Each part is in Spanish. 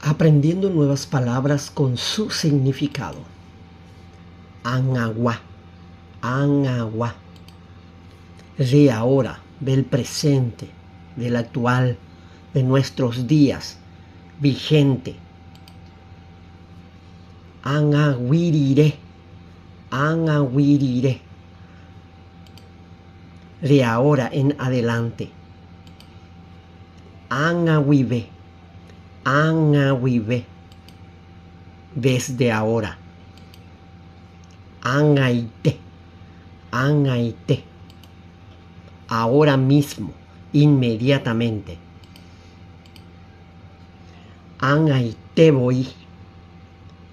aprendiendo nuevas palabras con su significado. Anagua, anagua. De ahora, del presente, del actual, de nuestros días, vigente. Anaguirire, anaguirire. De ahora en adelante. Anawibe, anawibe. Desde ahora. Angaite, angaite. Ahora mismo, inmediatamente. Angaite voy,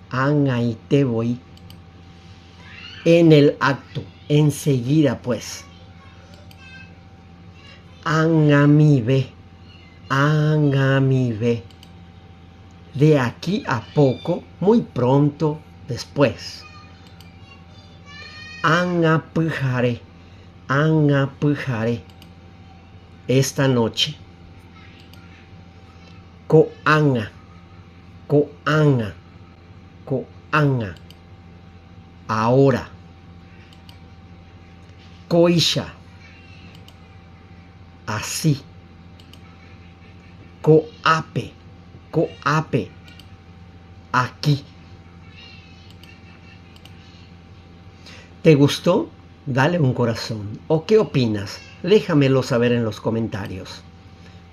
angaite voy. En el acto, enseguida pues. Angamibe, angamibe. De aquí a poco, muy pronto, después. Angapujare, angapujare. Esta noche. Koanga, koanga, koanga. Ahora. Koisha. Así. Koape, koape. Aquí. ¿Te gustó? Dale un corazón. ¿O qué opinas? Déjamelo saber en los comentarios.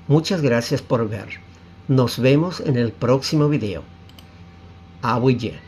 Muchas gracias por ver. Nos vemos en el próximo video. Abuye.